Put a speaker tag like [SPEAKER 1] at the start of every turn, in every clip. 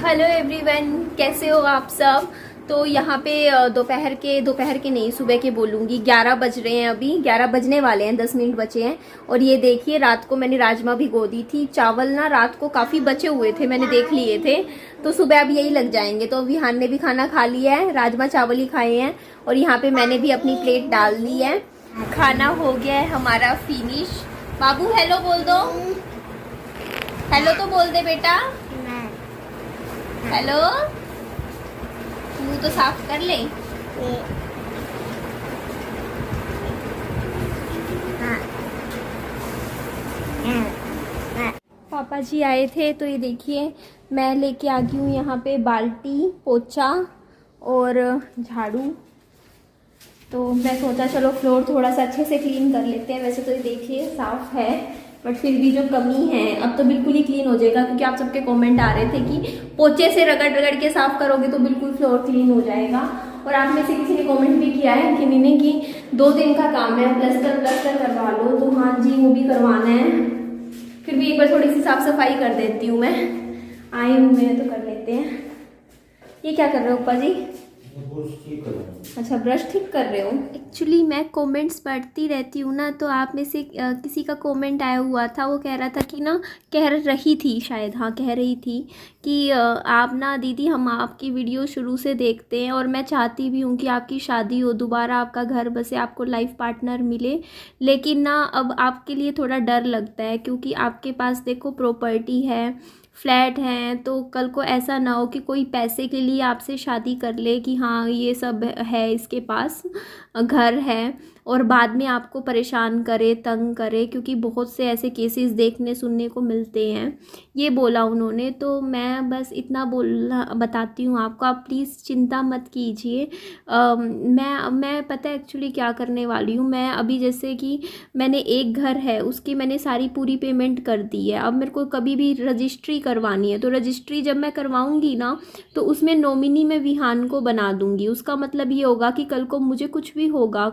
[SPEAKER 1] Hello everyone, कैसे हो आप सब। तो यहाँ पे दोपहर के नहीं, सुबह के बोलूँगी, 11 बज रहे हैं। अभी 11 बजने वाले हैं, 10 मिनट बचे हैं। और ये देखिए, रात को मैंने राजमा भिगो दी थी। चावल ना रात को काफ़ी बचे हुए थे, मैंने देख लिए थे, तो सुबह अब यही लग जाएंगे। तो विहान ने भी खाना खा लिया है, राजमा चावल ही खाए हैं। और यहाँ पे मैंने भी अपनी प्लेट डाल दी है। खाना हो गया है हमारा फिनिश। बाबू हेलो बोल दो, हेलो तो बोल दे बेटा, हेलो। मुंह तो साफ कर ले। पापा जी आए थे, तो ये देखिए मैं लेके आ गई हूँ यहाँ पे बाल्टी, पोछा और झाड़ू। तो मैं सोचा चलो फ्लोर थोड़ा सा अच्छे से क्लीन कर लेते हैं। वैसे तो ये देखिए साफ है, बट फिर भी जो कमी है, अब तो बिल्कुल ही क्लीन हो जाएगा, क्योंकि आप सबके कमेंट आ रहे थे कि पोछे से रगड़ रगड़ के साफ करोगे तो बिल्कुल फ्लोर क्लीन हो जाएगा। और आप में से किसी ने कमेंट भी किया है कि मैंने कि 2 दिन का काम है, प्लस्टर करवा लो। तो हाँ जी, वो भी करवाना है। फिर भी एक बार थोड़ी सी साफ सफाई कर देती हूँ मैं। आई हूँ मैं तो कर लेते हैं। ये क्या कर रहे हो ऊपर जी? अच्छा, ब्रश ठीक कर रहे हो। एक्चुअली मैं कमेंट्स पढ़ती रहती हूँ ना, तो आप में से किसी का कमेंट आया हुआ था, वो कह रहा था कि ना, कह रही थी शायद, हाँ कह रही थी कि आप ना दीदी, हम आपकी वीडियो शुरू से देखते हैं और मैं चाहती भी हूँ कि आपकी शादी हो, दोबारा आपका घर बसे, आपको लाइफ पार्टनर मिले। लेकिन ना अब आपके लिए थोड़ा डर लगता है, क्योंकि आपके पास देखो प्रॉपर्टी है, फ्लैट हैं, तो कल को ऐसा ना हो कि कोई पैसे के लिए आपसे शादी कर ले कि हाँ ये सब है, इसके पास घर है, और बाद में आपको परेशान करे, तंग करे, क्योंकि बहुत से ऐसे केसेस देखने सुनने को मिलते हैं। ये बोला उन्होंने। तो मैं बस इतना बोलना बताती हूँ आपको, आप प्लीज़ चिंता मत कीजिए। मैं पता है एक्चुअली क्या करने वाली हूँ। मैं अभी जैसे कि मैंने एक घर है, उसकी मैंने सारी पूरी पेमेंट कर दी है। अब मेरे को कभी भी रजिस्ट्री करवानी है, तो रजिस्ट्री जब मैं करवाऊंगी ना, तो उसमें नॉमिनी में विहान को बना दूंगी। उसका मतलब ये होगा कि कल को मुझे कुछ भी होगा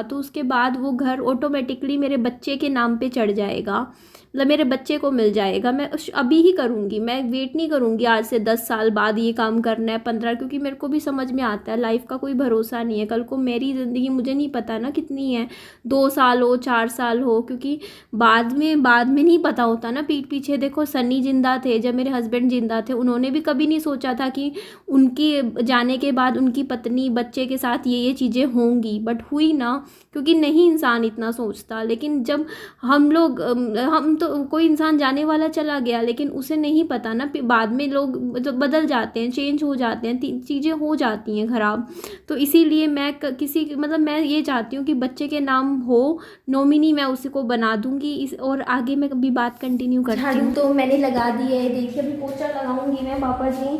[SPEAKER 1] तो उसके बाद वो घर ऑटोमेटिकली मेरे बच्चे के नाम पे चढ़ जाएगा, मतलब मेरे बच्चे को मिल जाएगा। मैं अभी ही करूँगी, मैं वेट नहीं करूँगी आज से 10 साल बाद ये काम करना है, 15, क्योंकि मेरे को भी समझ में आता है लाइफ का कोई भरोसा नहीं है। कल को मेरी ज़िंदगी मुझे नहीं पता ना कितनी है, 2 साल हो, 4 साल हो, क्योंकि बाद में नहीं पता होता ना। पीठ पीछे देखो, सन्नी जिंदा थे जब मेरे हस्बैंड जिंदा थे, उन्होंने भी कभी नहीं सोचा था कि उनकी जाने के बाद उनकी पत्नी बच्चे के साथ ये चीज़ें होंगी, बट हुई ना, क्योंकि नहीं इंसान इतना सोचता। लेकिन जब हम तो कोई इंसान जाने वाला चला गया, लेकिन उसे नहीं पता ना, बाद में लोग बदल जाते हैं, चेंज हो जाते हैं, चीज़ें हो जाती हैं ख़राब। तो इसीलिए मैं मैं ये चाहती हूँ कि बच्चे के नाम हो, नॉमिनी मैं उसी को बना दूंगी। और आगे मैं कभी बात कंटिन्यू करती हूँ। तो मैंने लगा दी है, देखिए अभी पोछा लगाऊंगी मैं। पापा जी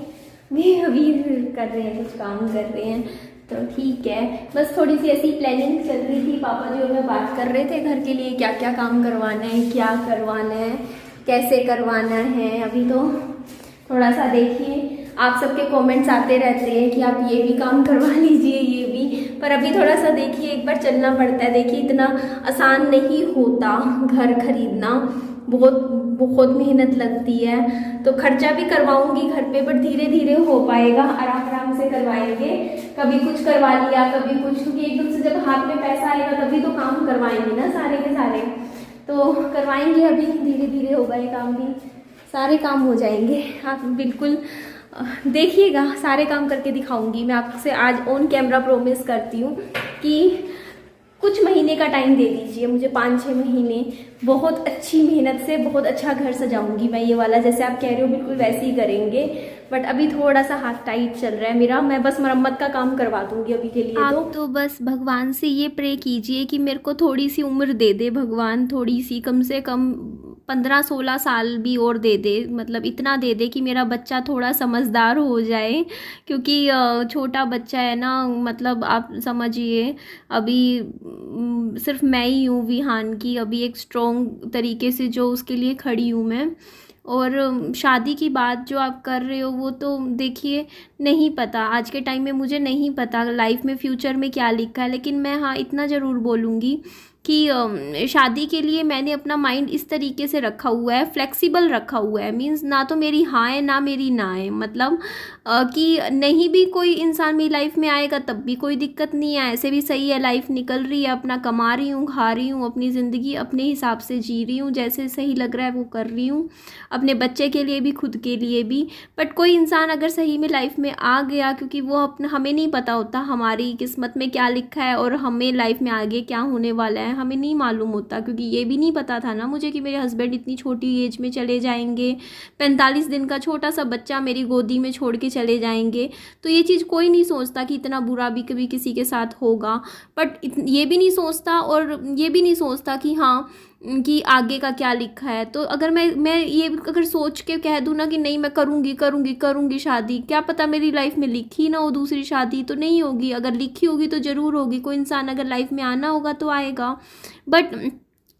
[SPEAKER 1] भी अभी कर रहे हैं, कुछ काम कर रहे हैं, तो ठीक है। बस थोड़ी सी ऐसी प्लानिंग चल रही थी, पापा जी और मैं बात कर रहे थे घर के लिए क्या क्या काम करवाना है, क्या करवाना है, कैसे करवाना है। अभी तो थोड़ा सा देखिए, आप सबके कमेंट्स आते रहते हैं कि आप ये भी काम करवा लीजिए, ये भी, पर अभी थोड़ा सा देखिए, एक बार चलना पड़ता है। देखिए इतना आसान नहीं होता घर खरीदना, बहुत बहुत मेहनत लगती है। तो खर्चा भी करवाऊंगी घर पे, बट धीरे धीरे हो पाएगा, आराम आराम से करवाएंगे। कभी कुछ करवा लिया, कभी कुछ, क्योंकि एकदम से जब हाथ में पैसा आएगा तभी तो काम करवाएंगे ना सारे के सारे। तो करवाएंगे, अभी धीरे धीरे होगा ये काम भी, सारे काम हो जाएंगे। आप बिल्कुल देखिएगा, सारे काम करके दिखाऊंगी मैं आपसे। आज ऑन कैमरा प्रॉमिस करती हूँ कि कुछ महीने का टाइम दे दीजिए मुझे, 5-6 महीने, बहुत अच्छी मेहनत से बहुत अच्छा घर सजाऊंगी मैं। ये वाला जैसे आप कह रहे हो बिल्कुल वैसे ही करेंगे, बट अभी थोड़ा सा हाथ टाइट चल रहा है मेरा। मैं बस मरम्मत का काम करवा दूंगी अभी के लिए। आप तो बस भगवान से ये प्रे कीजिए कि मेरे को थोड़ी सी उम्र दे दे भगवान, थोड़ी सी, कम से कम 15-16 साल भी और दे दे, मतलब इतना दे दे कि मेरा बच्चा थोड़ा समझदार हो जाए, क्योंकि छोटा बच्चा है ना, मतलब आप समझिए। अभी सिर्फ मैं ही हूँ विहान की अभी एक स्ट्रॉन्ग तरीके से जो उसके लिए खड़ी हूँ मैं। और शादी की बात जो आप कर रहे हो, वो तो देखिए नहीं पता, आज के टाइम में मुझे नहीं पता लाइफ में फ्यूचर में क्या लिखा है। लेकिन मैं हाँ इतना ज़रूर बोलूँगी कि शादी के लिए मैंने अपना माइंड इस तरीके से रखा हुआ है, फ्लेक्सिबल रखा हुआ है। मीन्स ना तो मेरी हाँ है ना मेरी ना है, मतलब कि नहीं भी कोई इंसान मेरी लाइफ में आएगा तब भी कोई दिक्कत नहीं है, ऐसे भी सही है, लाइफ निकल रही है, अपना कमा रही हूँ, खा रही हूँ, अपनी ज़िंदगी अपने हिसाब से जी रही हूँ, जैसे सही लग रहा है वो कर रही हूँ, अपने बच्चे के लिए भी खुद के लिए भी। बट कोई इंसान अगर सही में लाइफ में आ गया, क्योंकि वो अपना हमें नहीं पता होता हमारी किस्मत में क्या लिखा है और हमें लाइफ में आगे क्या होने वाला है हमें नहीं मालूम होता, क्योंकि ये भी नहीं पता था ना मुझे कि मेरे हस्बैंड इतनी छोटी एज में चले जाएंगे, 45 दिन का छोटा सा बच्चा मेरी गोदी में छोड़ के चले जाएंगे। तो ये चीज़ कोई नहीं सोचता कि इतना बुरा भी कभी किसी के साथ होगा, बट ये भी नहीं सोचता और ये भी नहीं सोचता कि हाँ कि आगे का क्या लिखा है। तो अगर मैं ये अगर सोच के कह दूँ ना कि नहीं मैं करूँगी करूँगी करूँगी शादी, क्या पता मेरी लाइफ में लिखी ना हो दूसरी शादी, तो नहीं होगी, अगर लिखी होगी तो ज़रूर होगी। कोई इंसान अगर लाइफ में आना होगा तो आएगा। बट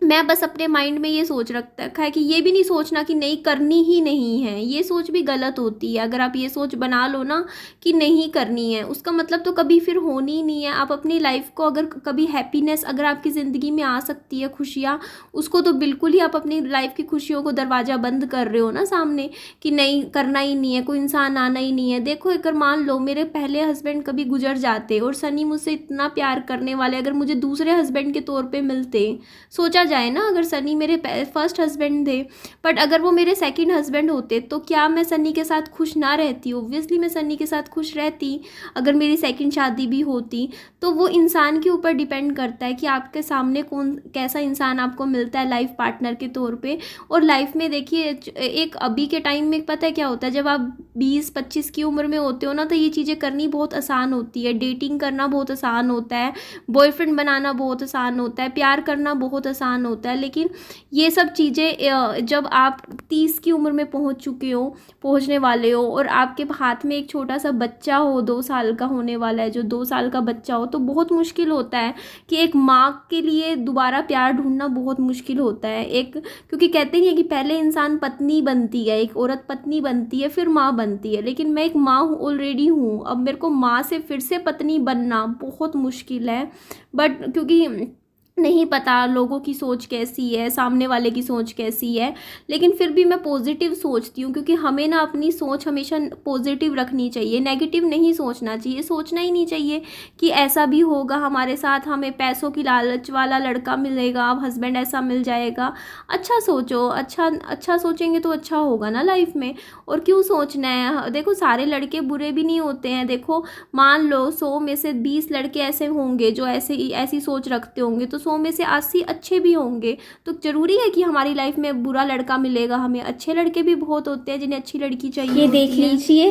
[SPEAKER 1] मैं बस अपने माइंड में ये सोच रखा है कि ये भी नहीं सोचना कि नहीं करनी ही नहीं है, ये सोच भी गलत होती है। अगर आप ये सोच बना लो ना कि नहीं करनी है, उसका मतलब तो कभी फिर होनी ही नहीं है। आप अपनी लाइफ को अगर कभी हैप्पीनेस अगर आपकी ज़िंदगी में आ सकती है, खुशियाँ, उसको तो बिल्कुल ही आप अपनी लाइफ की खुशियों को दरवाज़ा बंद कर रहे हो ना सामने कि नहीं करना ही नहीं है, कोई इंसान आना ही नहीं है। देखो अगर मान लो मेरे पहले हस्बैंड कभी गुजर जाते और सनी मुझसे इतना प्यार करने वाले अगर मुझे दूसरे हस्बैंड के तौर पर मिलते, सोचा जाए ना, अगर सनी मेरे फर्स्ट हस्बैंड थे बट अगर वो मेरे सेकंड हस्बैंड होते तो क्या मैं सनी के साथ खुश ना रहती? ऑब्वियसली मैं सनी के साथ खुश रहती अगर मेरी सेकंड शादी भी होती। तो वो इंसान के ऊपर डिपेंड करता है कि आपके सामने कौन कैसा इंसान आपको मिलता है लाइफ पार्टनर के तौर पे। और लाइफ में देखिए एक अभी के टाइम में पता है क्या होता है, जब आप 20-25 की उम्र में होते हो ना तो ये चीज़ें करनी बहुत आसान होती है, डेटिंग करना बहुत आसान होता है, बॉयफ्रेंड बनाना बहुत आसान होता है, प्यार करना बहुत आसान होता है। लेकिन ये सब चीज़ें जब आप 30 की उम्र में पहुंचने वाले हो और आपके हाथ में एक छोटा सा बच्चा हो, 2 साल का होने वाला है, जो 2 साल का बच्चा हो, तो बहुत मुश्किल होता है कि एक माँ के लिए दोबारा प्यार ढूंढना बहुत मुश्किल होता है। क्योंकि कहते हैं कि पहले इंसान पत्नी बनती है, एक औरत पत्नी बनती है फिर माँ बनती है, लेकिन मैं एक माँ ऑलरेडी हूँ, अब मेरे को माँ से फिर से पत्नी बनना बहुत मुश्किल है। बट क्योंकि नहीं पता लोगों की सोच कैसी है, सामने वाले की सोच कैसी है, लेकिन फिर भी मैं पॉजिटिव सोचती हूँ, क्योंकि हमें ना अपनी सोच हमेशा पॉजिटिव रखनी चाहिए, नेगेटिव नहीं सोचना चाहिए। सोचना ही नहीं चाहिए कि ऐसा भी होगा हमारे साथ, हमें पैसों की लालच वाला लड़का मिलेगा, हस्बैंड ऐसा मिल जाएगा। अच्छा सोचो, अच्छा सोचेंगे तो अच्छा होगा ना लाइफ में। और क्यों सोचना है? देखो सारे लड़के बुरे भी नहीं होते हैं। देखो मान लो 100 में से 20 लड़के ऐसे होंगे जो ऐसी सोच रखते होंगे, तो 100 में से 80 अच्छे भी होंगे। तो जरूरी है कि हमारी लाइफ में बुरा लड़का मिलेगा हमें? अच्छे लड़के भी बहुत होते हैं जिन्हें अच्छी लड़की चाहिए। ये देख लीजिए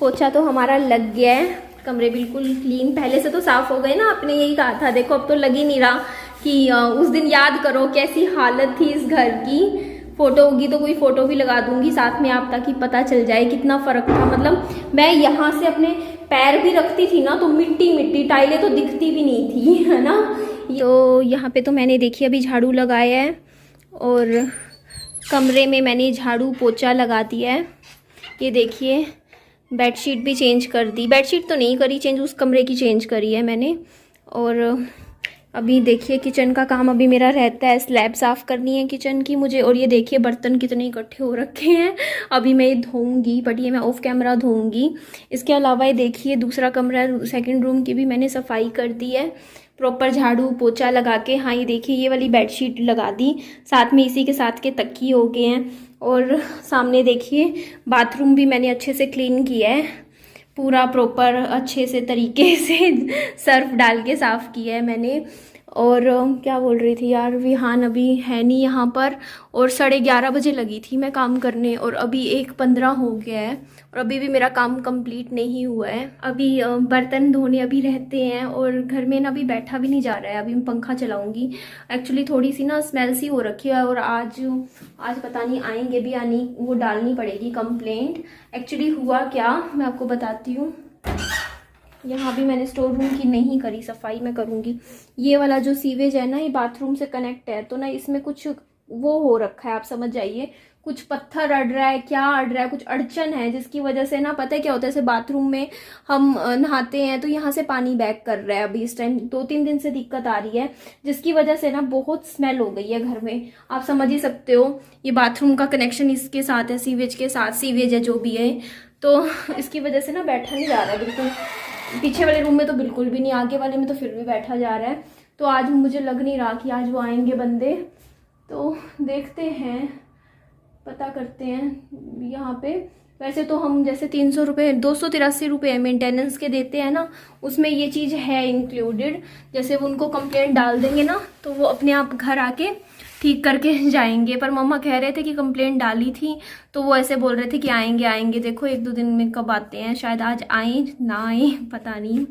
[SPEAKER 1] पोछा तो हमारा लग गया है, कमरे बिल्कुल क्लीन, पहले से तो साफ हो गए ना, आपने यही कहा था। देखो अब तो लग ही नहीं रहा कि उस दिन याद करो कैसी हालत थी इस घर की। फोटो होगी तो कोई फोटो भी लगा दूंगी साथ में आप, ताकि पता चल जाए कितना फर्क था। मतलब मैं यहाँ से अपने पैर भी रखती थी ना तो मिट्टी टाइलें तो दिखती भी नहीं थी, है ना। तो यहाँ पे तो मैंने देखिए अभी झाड़ू लगाया है और कमरे में मैंने झाड़ू पोछा लगा दिया है। ये देखिए बेडशीट भी चेंज कर दी, बेडशीट तो नहीं करी चेंज, उस कमरे की चेंज करी है मैंने। और अभी देखिए किचन का काम अभी मेरा रहता है, स्लैब साफ़ करनी है किचन की मुझे। और ये देखिए बर्तन कितने इकट्ठे हो रखे हैं, अभी मैं ये धोऊंगी, बट ये मैं ऑफ कैमरा धोऊंगी। इसके अलावा ये देखिए दूसरा कमरा, सेकंड रूम की भी मैंने सफाई कर दी है प्रॉपर झाड़ू पोछा लगा के। हाँ ये देखिए ये वाली बेडशीट लगा दी, साथ में इसी के साथ के तकिए हो गए हैं। और सामने देखिए बाथरूम भी मैंने अच्छे से क्लीन किया है, पूरा प्रॉपर अच्छे से तरीके से सर्फ डाल के साफ़ किया है मैंने। और क्या बोल रही थी यार, विहान अभी है नहीं यहाँ पर, और 11:30 बजे लगी थी मैं काम करने और अभी 1:15 हो गया है और अभी भी मेरा काम कंप्लीट नहीं हुआ है। अभी बर्तन धोने अभी रहते हैं और घर में ना अभी बैठा भी नहीं जा रहा है। अभी मैं पंखा चलाऊंगी, एक्चुअली थोड़ी सी ना स्मेल सी हो रखी है और आज पता नहीं आएंगे भी या नहीं, वो डालनी पड़ेगी कंप्लेंट। एक्चुअली हुआ क्या मैं आपको बताती हूँ। यहाँ भी मैंने स्टोर रूम की नहीं करी सफाई, मैं करूँगी। ये वाला जो सीवेज है ना ये बाथरूम से कनेक्ट है, तो ना इसमें कुछ वो हो रखा है, आप समझ जाइए, कुछ पत्थर अड़ रहा है, क्या अड़ रहा है, कुछ अड़चन है, जिसकी वजह से ना पता है क्या होता है, जैसे बाथरूम में हम नहाते हैं तो यहाँ से पानी बैक कर रहा है। अभी इस टाइम 2-3 दिन से दिक्कत आ रही है, जिसकी वजह से ना बहुत स्मेल हो गई है घर में। आप समझ ही सकते हो, ये बाथरूम का कनेक्शन इसके साथ है, सीवेज के साथ, सीवेज है जो भी है, तो इसकी वजह से ना बैठा नहीं जा रहा है बिल्कुल। पीछे वाले रूम में तो बिल्कुल भी नहीं, आगे वाले में तो फिर भी बैठा जा रहा है। तो आज मुझे लग नहीं रहा कि आज वो आएंगे बंदे, तो देखते हैं, पता करते हैं यहाँ पे। वैसे तो हम जैसे 300 रुपये, 283 रुपये मेंटेनेंस के देते हैं ना, उसमें ये चीज़ है इंक्लूडेड। जैसे वो उनको कंप्लेंट डाल देंगे ना तो वो अपने आप घर आके ठीक करके जाएंगे। पर मम्मा कह रहे थे कि कंप्लेंट डाली थी, तो वो ऐसे बोल रहे थे कि आएंगे आएंगे। देखो 1-2 दिन में कब आते हैं, शायद आज आए ना आए, पता नहीं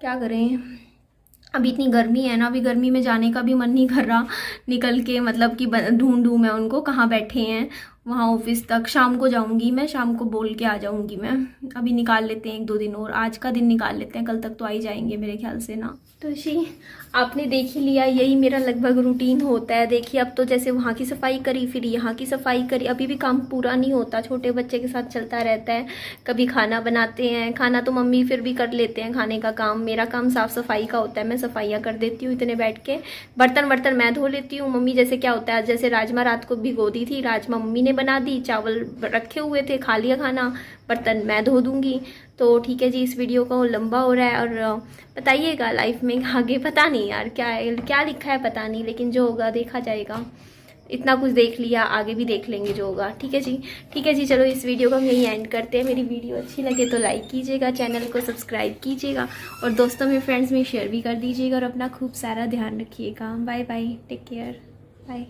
[SPEAKER 1] क्या करें। अभी इतनी गर्मी है ना, अभी गर्मी में जाने का भी मन नहीं कर रहा निकल के, मतलब कि ढूंढूं मैं उनको कहाँ बैठे हैं वहाँ ऑफिस तक। शाम को जाऊंगी मैं, शाम को बोल के आ जाऊंगी मैं। अभी निकाल लेते हैं 1-2 दिन और, आज का दिन निकाल लेते हैं, कल तक तो आ ही जाएंगे मेरे ख्याल से ना। तो जी आपने देख ही लिया, यही मेरा लगभग रूटीन होता है। देखिए अब तो जैसे वहाँ की सफाई करी, फिर यहाँ की सफाई करी, अभी भी काम पूरा नहीं होता, छोटे बच्चे के साथ चलता रहता है। कभी खाना बनाते हैं, खाना तो मम्मी फिर भी कर लेते हैं, खाने का काम मेरा काम साफ़ सफाई का होता है, मैं सफाइयाँ कर देती हूँ इतने बैठ के। बर्तन मैं धो लेती हूँ। मम्मी जैसे क्या होता है, जैसे राजमा रात को भिगो दी थी, राजमा मम्मी ने बना दी, चावल रखे हुए थे, खा लिया खाना, बर्तन मैं धो दूँगी। तो ठीक है जी, इस वीडियो को लंबा हो रहा है, और बताइएगा लाइफ में आगे, पता नहीं यार क्या लिखा है पता नहीं, लेकिन जो होगा देखा जाएगा। इतना कुछ देख लिया, आगे भी देख लेंगे जो होगा। ठीक है जी, चलो इस वीडियो को हम यहीं एंड करते हैं। मेरी वीडियो अच्छी लगे तो लाइक कीजिएगा, चैनल को सब्सक्राइब कीजिएगा, और दोस्तों में, फ्रेंड्स में शेयर भी कर दीजिएगा, और अपना खूब सारा ध्यान रखिएगा। Bye bye, take care, bye.